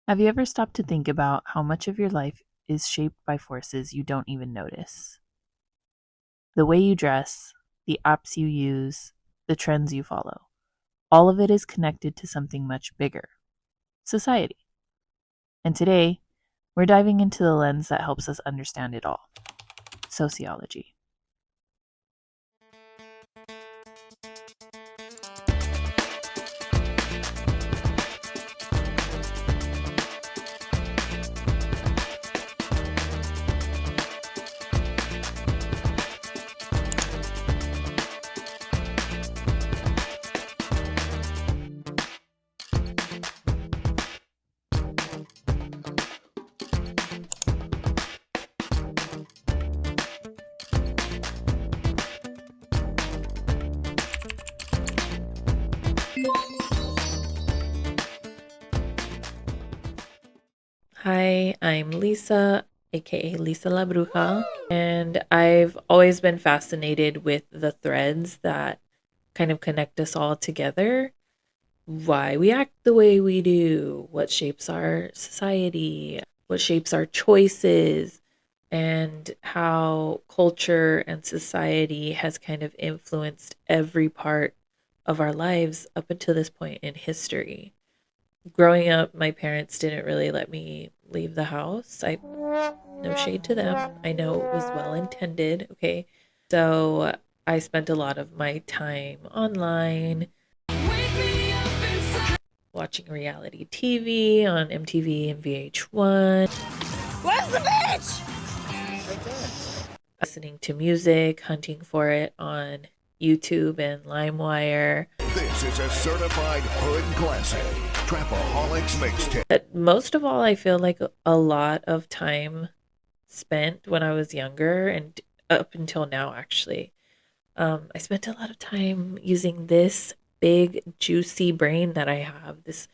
Have you ever stopped to think about how much of your life is shaped by forces you don't even notice? The way you dress, the apps you use, the trends you follow, all of it is connected to something much bigger: society. And today, we're diving into the lens that helps us understand it all: sociology. Hi, I'm Lisa, aka Lisa La Bruja, and I've always been fascinated with the threads that kind of connect us all together: why we act the way we do, what shapes our society, what shapes our choices, and how culture and society has kind of influenced every part of our lives up until this point in history. Growing up, my parents didn't really let me leave the house. No shade to them. I know it was well intended, okay? So I spent a lot of my time online watching reality TV on MTV and VH1. Where's the bitch? Right there. Listening to music, hunting for it on YouTube and LimeWire. This is a certified hood classic, Trapaholics Mixtape. But most of all, I feel like a lot of time spent when I was younger and up until now, actually. I spent a lot of time using this big, juicy brain that I have, this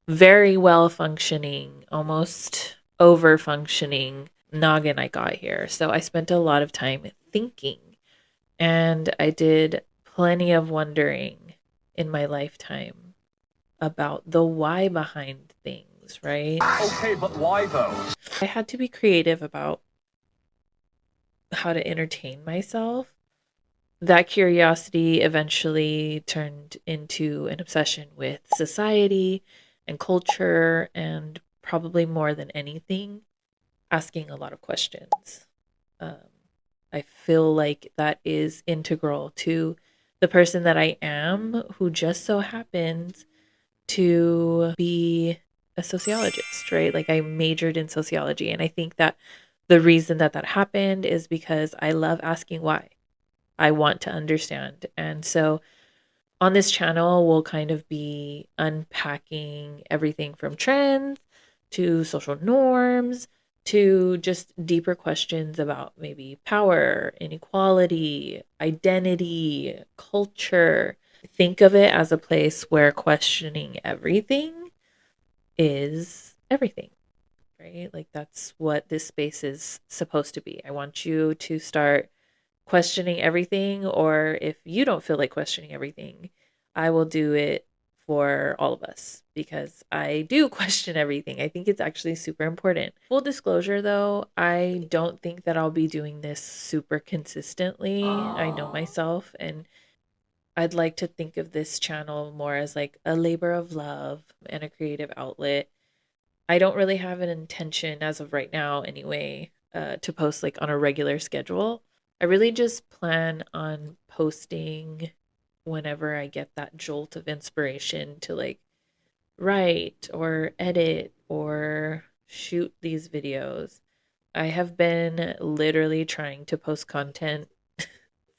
very well functioning, almost over functioning noggin I got here. So I spent a lot of time thinking, and I did plenty of wondering in my lifetime about the why behind things, right? Okay, but why though? I had to be creative about how to entertain myself. That curiosity eventually turned into an obsession with society and culture, and probably more than anything, asking a lot of questions. Um, I feel like that is integral to the person that I am, who just so happens to be a sociologist, right? Like, I majored in sociology, and I think that the reason that that happened is because I love asking why. I want to understand. And so on this channel, we'll kind of be unpacking everything from trends to social norms to just deeper questions about maybe power, inequality, identity, culture. Think of it as a place where questioning everything is everything, right? Like, that's what this space is supposed to be. I want you to start questioning everything, or if you don't feel like questioning everything, I will do it for all of us because I do question everything. I think it's actually super important. Full disclosure though, I don't think that I'll be doing this super consistently. I know myself, and I'd like to think of this channel more as like a labor of love and a creative outlet. I don't really have an intention as of right now anyway, to post like on a regular schedule. I really just plan on posting whenever I get that jolt of inspiration to like write or edit or shoot these videos. I have been literally trying to post content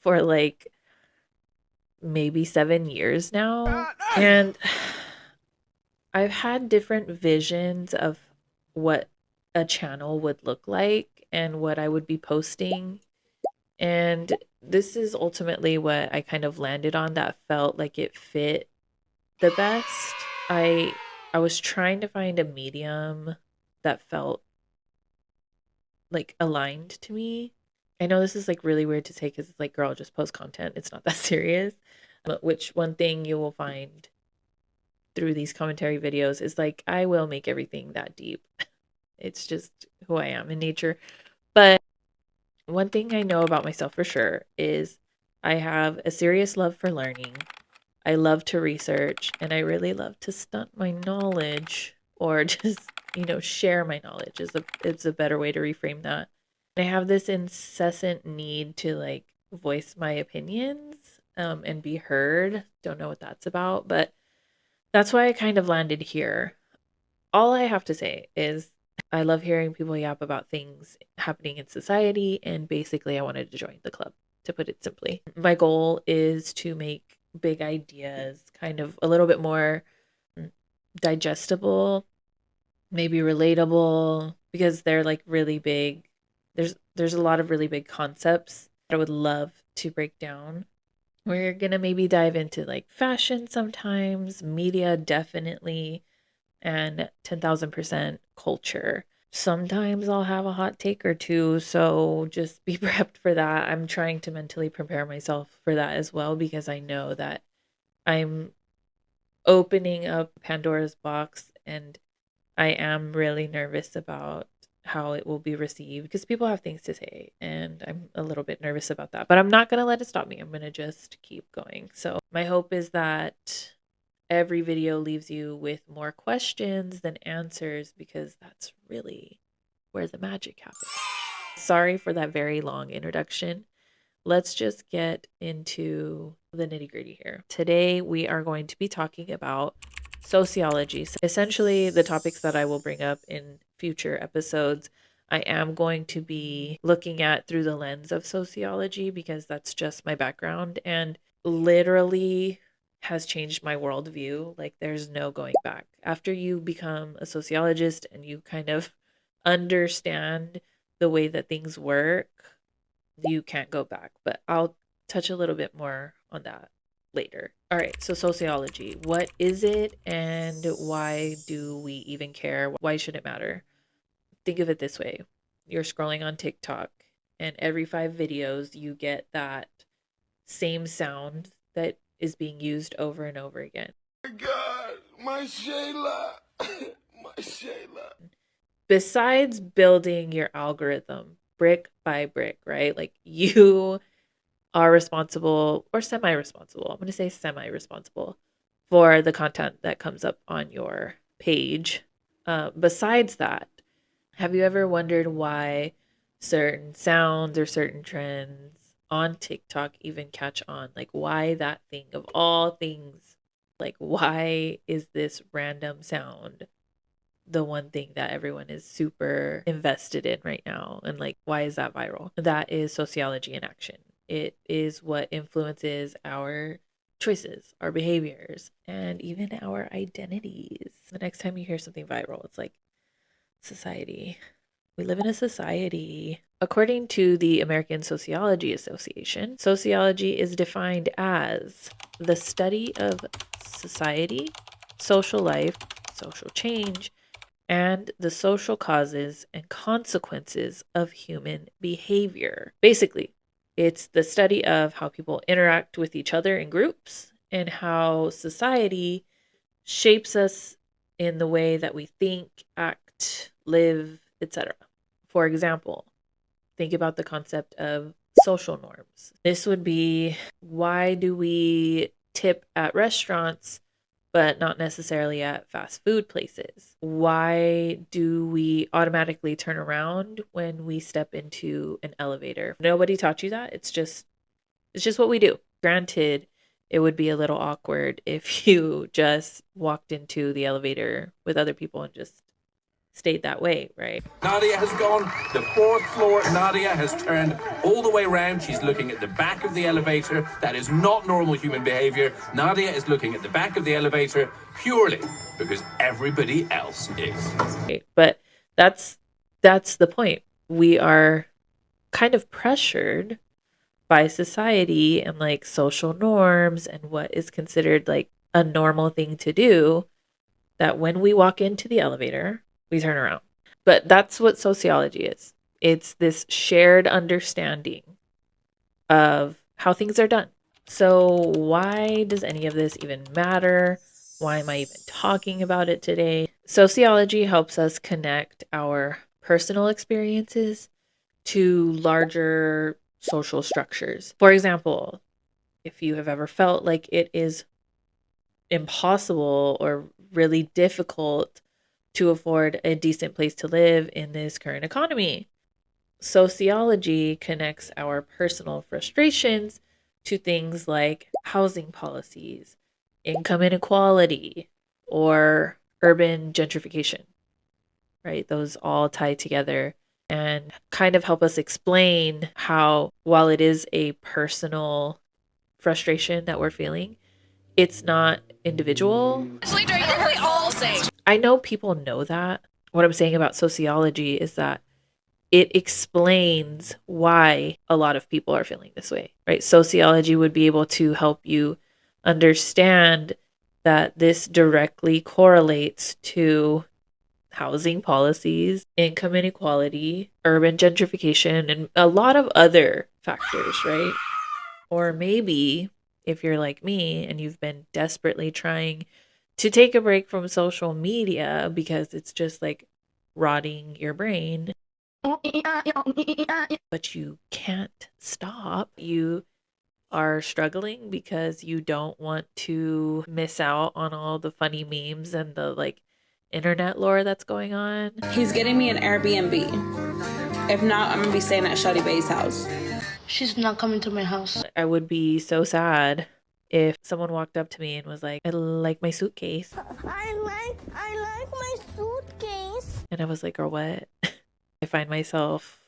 for like maybe 7 years now. And I've had different visions of what a channel would look like and what I would be posting. And this is ultimately what I kind of landed on that felt like it fit the best. I I was trying to find a medium that felt like aligned to me. I know this is like really weird to say because it's like, girl, just post content. It's not that serious. Which one thing you will find through these commentary videos is like, I will make everything that deep. It's just who I am in nature. But one thing I know about myself for sure is I have a serious love for learning. I love to research, and I really love to stunt my knowledge, or just, share my knowledge is a better way to reframe that. I have this incessant need to like voice my opinions and be heard. Don't know what that's about, but that's why I kind of landed here. All I have to say is I love hearing people yap about things happening in society, and basically, I wanted to join the club, to put it simply. My goal is to make big ideas kind of a little bit more digestible, maybe relatable, because they're like really big. There's a lot of really big concepts that I would love to break down. We're gonna maybe dive into like fashion sometimes, media definitely, and 10,000% culture. Sometimes I'll have a hot take or two, so just be prepped for that. I'm trying to mentally prepare myself for that as well, because I know that I'm opening up Pandora's box, and I am really nervous about how it will be received, because people have things to say, and I'm a little bit nervous about that. But I'm not going to let it stop me. I'm going to just keep going. So my hope is that every video leaves you with more questions than answers, because that's really where the magic happens. Sorry for that very long introduction. Let's just get into the nitty gritty here. Today, we are going to be talking about sociology. So essentially, the topics that I will bring up in future episodes, I am going to be looking at through the lens of sociology, because that's just my background and literally has changed my worldview. Like, there's no going back. After you become a sociologist and you kind of understand the way that things work, you can't go back. But I'll touch a little bit more on that later. All right, so sociology. What is it, and why do we even care? Why should it matter? Think of it this way. You're scrolling on TikTok, and every 5 videos you get that same sound that is being used over and over again. My God, my Shayla, my Shayla. Besides building your algorithm brick by brick, right? Like, you are responsible, or semi-responsible. I'm going to say semi-responsible for the content that comes up on your page. Besides that, have you ever wondered why certain sounds or certain trends on TikTok even catch on? Like, why that thing of all things? Like, why is this random sound the one thing that everyone is super invested in right now? And like, why is that viral? That is sociology in action. It is what influences our choices, our behaviors, and even our identities. The next time you hear something viral, it's like society. We live in a society. According to the American Sociology Association, sociology is defined as the study of society, social life, social change, and the social causes and consequences of human behavior. Basically, it's the study of how people interact with each other in groups, and how society shapes us in the way that we think, act, live, etc. For example, think about the concept of social norms. This would be, why do we tip at restaurants but not necessarily at fast food places? Why do we automatically turn around when we step into an elevator? Nobody taught you that. It's just what we do. Granted, it would be a little awkward if you just walked into the elevator with other people and just stayed that way, right? Nadia has gone the 4th floor. Nadia has turned all the way around. She's looking at the back of the elevator. That is not normal human behavior. Nadia is looking at the back of the elevator purely because everybody else is. But that's the point. We are kind of pressured by society and like social norms and what is considered like a normal thing to do, that when we walk into the elevator, we turn around. But that's what sociology is. It's this shared understanding of how things are done. So why does any of this even matter? Why am I even talking about it today? Sociology helps us connect our personal experiences to larger social structures. For example, if you have ever felt like it is impossible or really difficult to afford a decent place to live in this current economy, sociology connects our personal frustrations to things like housing policies, income inequality, or urban gentrification, right? Those all tie together and kind of help us explain how, while it is a personal frustration that we're feeling, it's not individual. Especially during we all say. I know people know that. What I'm saying about sociology is that it explains why a lot of people are feeling this way, right? Sociology would be able to help you understand that this directly correlates to housing policies, income inequality, urban gentrification, and a lot of other factors, right? Or maybe if you're like me and you've been desperately trying to take a break from social media because it's just like rotting your brain, but you can't stop. You are struggling because you don't want to miss out on all the funny memes and the like internet lore that's going on. He's getting me an Airbnb. If not, I'm gonna be staying at Shawty Bay's house. She's not coming to my house. I would be so sad if someone walked up to me and was like, I like my suitcase. I like my suitcase. And I was like, or what? I find myself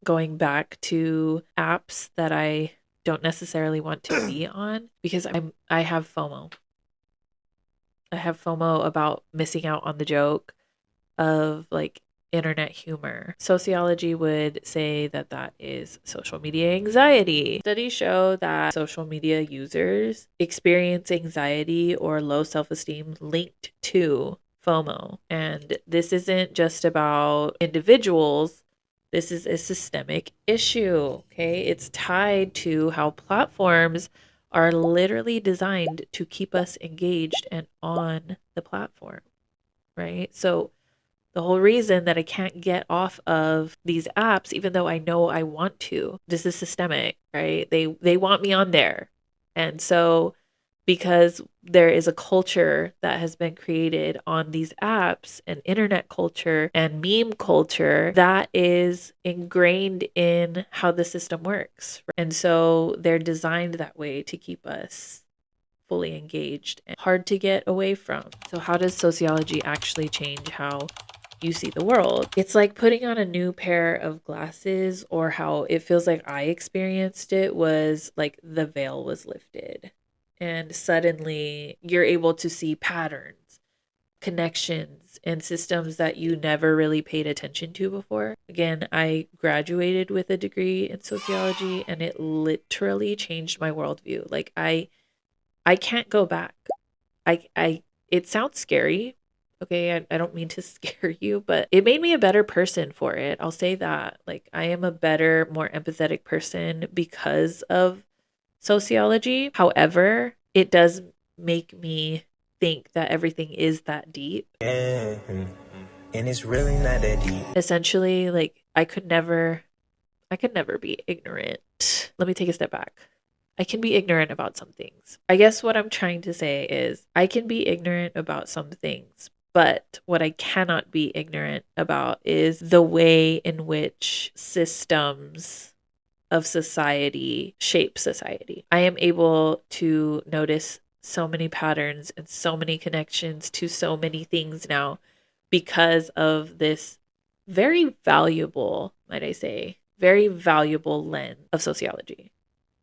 going back to apps that I don't necessarily want to be on because I have FOMO. I have FOMO about missing out on the joke of like internet humor. Sociology would say that that is social media anxiety. Studies show that social media users experience anxiety or low self-esteem linked to FOMO. And this isn't just about individuals. This is a systemic issue, okay? It's tied to how platforms are literally designed to keep us engaged and on the platform, right? So the whole reason that I can't get off of these apps, even though I know I want to, this is systemic, right? They want me on there. And so because there is a culture that has been created on these apps and internet culture and meme culture that is ingrained in how the system works. And so they're designed that way to keep us fully engaged and hard to get away from. So how does sociology actually change how you see the world? It's like putting on a new pair of glasses, or how it feels like I experienced it was like the veil was lifted and suddenly you're able to see patterns, connections, and systems that you never really paid attention to before. Again, I graduated with a degree in sociology and it literally changed my worldview. Like I can't go back. It sounds scary. Okay, I don't mean to scare you, but it made me a better person for it. I'll say that. Like, I am a better, more empathetic person because of sociology. However, it does make me think that everything is that deep. And it's really not that deep. Essentially, like, I could never be ignorant. Let me take a step back. I can be ignorant about some things. I guess what I'm trying to say is I can be ignorant about some things, but what I cannot be ignorant about is the way in which systems of society shape society. I am able to notice so many patterns and so many connections to so many things now because of this very valuable, might I say, very valuable lens of sociology.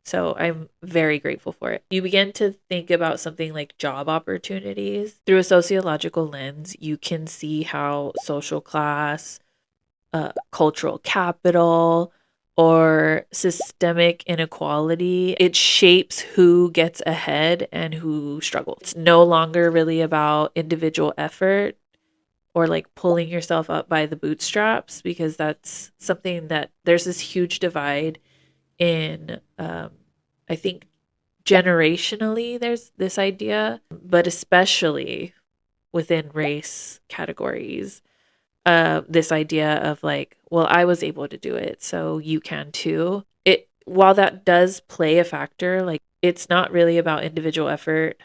So I'm very grateful for it. You begin to think about something like job opportunities through a sociological lens. You can see how social class, cultural capital, or systemic inequality, it shapes who gets ahead and who struggles. It's no longer really about individual effort or like pulling yourself up by the bootstraps, because that's something that there's this huge divide in, I think, generationally there's this idea, but especially within race categories, this idea of like, well, I was able to do it, so you can too. It while that does play a factor, like it's not really about individual effort.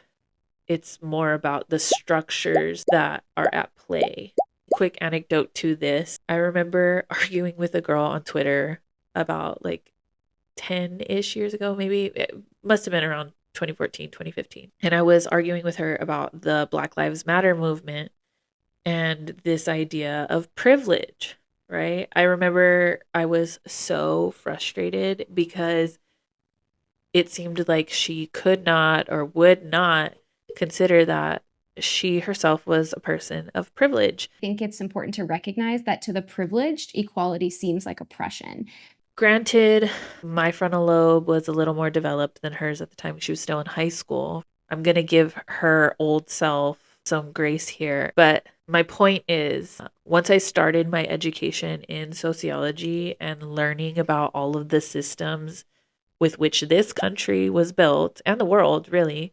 It's more about the structures that are at play. Quick anecdote to this. I remember arguing with a girl on Twitter about like 10-ish years ago, maybe. It must have been around 2014, 2015. And I was arguing with her about the Black Lives Matter movement and this idea of privilege, right? I remember I was so frustrated because it seemed like she could not or would not consider that she herself was a person of privilege. I think it's important to recognize that to the privileged, equality seems like oppression. Granted, my frontal lobe was a little more developed than hers at the time. She was still in high school. I'm going to give her old self some grace here. But my point is, once I started my education in sociology and learning about all of the systems with which this country was built and the world, really,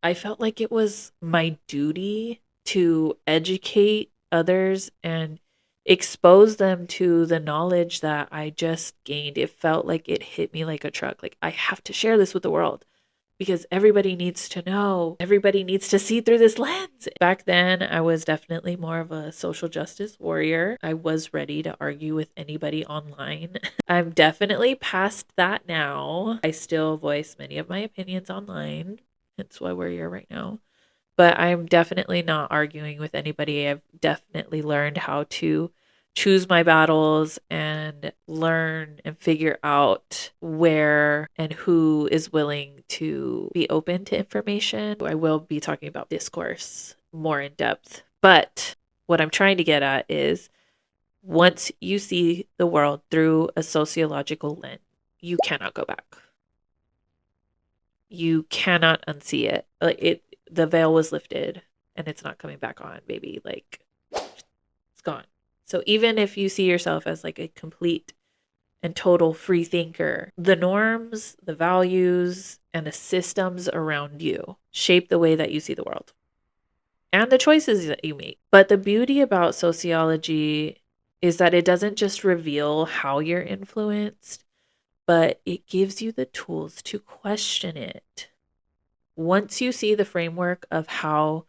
I felt like it was my duty to educate others and expose them to the knowledge that I just gained. It felt like it hit me like a truck. Like, I have to share this with the world because everybody needs to know. Everybody needs to see through this lens. Back then, I was definitely more of a social justice warrior. I was ready to argue with anybody online. I'm definitely past that now. I still voice many of my opinions online. That's why we're here right now. But I'm definitely not arguing with anybody. I've definitely learned how to choose my battles and learn and figure out where and who is willing to be open to information. I will be talking about discourse more in depth. But what I'm trying to get at is once you see the world through a sociological lens, you cannot go back. You cannot unsee it. Like the veil was lifted and it's not coming back on, baby. Like it's gone. So even if you see yourself as like a complete and total free thinker, the norms, the values, and the systems around you shape the way that you see the world and the choices that you make. But the beauty about sociology is that it doesn't just reveal how you're influenced, but it gives you the tools to question it. Once you see the framework of how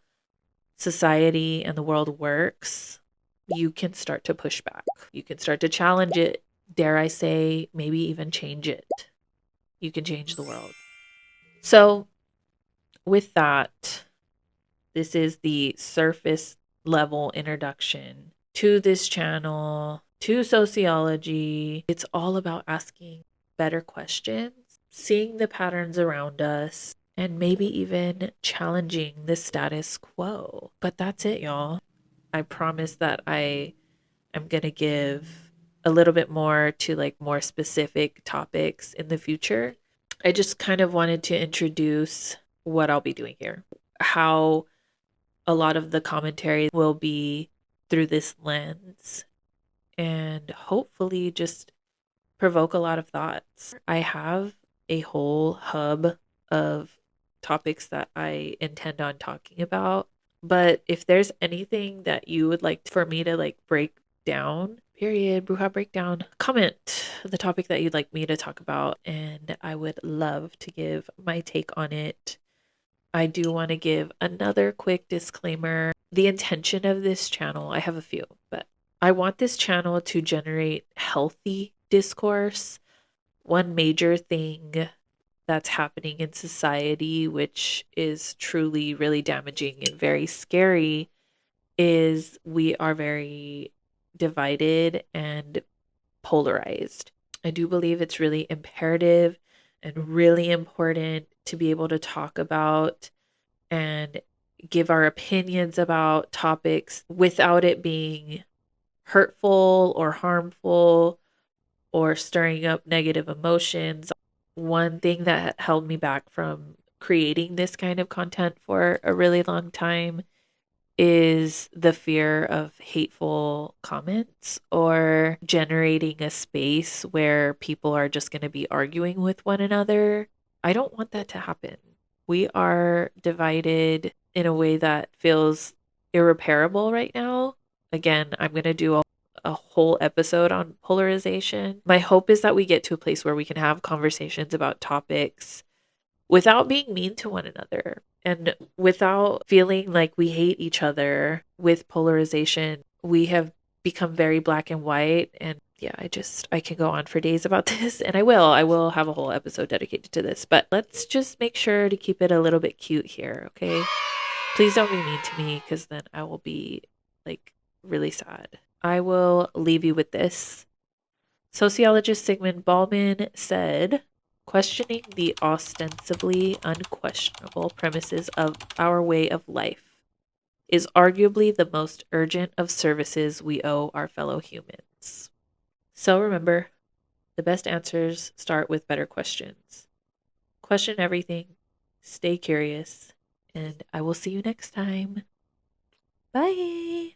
society and the world works, you can start to push back. You can start to challenge it. Dare I say, maybe even change it. You can change the world. So, with that, this is the surface level introduction to this channel, to sociology. It's all about asking better questions, seeing the patterns around us, and maybe even challenging the status quo. But that's it, y'all. I promise that I am going to give a little bit more to like more specific topics in the future. I just kind of wanted to introduce what I'll be doing here, how a lot of the commentary will be through this lens, and hopefully just provoke a lot of thoughts. I have a whole hub of topics that I intend on talking about, but if there's anything that you would like for me to like break down, period, Bruja breakdown, comment the topic that you'd like me to talk about, and I would love to give my take on it. I do want to give another quick disclaimer. The intention of this channel, I have a few, but I want this channel to generate healthy discourse. One major thing that's happening in society, which is truly really damaging and very scary, is we are very divided and polarized. I do believe it's really imperative and really important to be able to talk about and give our opinions about topics without it being hurtful or harmful or stirring up negative emotions. One thing that held me back from creating this kind of content for a really long time is the fear of hateful comments or generating a space where people are just going to be arguing with one another. I don't want that to happen. We are divided in a way that feels irreparable right now. Again, I'm going to do a whole episode on polarization. My hope is that we get to a place where we can have conversations about topics without being mean to one another and without feeling like we hate each other with polarization. We have become very black and white. And yeah, I can go on for days about this, and I will. I will have a whole episode dedicated to this, but let's just make sure to keep it a little bit cute here, okay? Please don't be mean to me, because then I will be like really sad. I will leave you with this. Sociologist Sigmund Bauman said, questioning the ostensibly unquestionable premises of our way of life is arguably the most urgent of services we owe our fellow humans. So remember, the best answers start with better questions. Question everything, stay curious, and I will see you next time. Bye!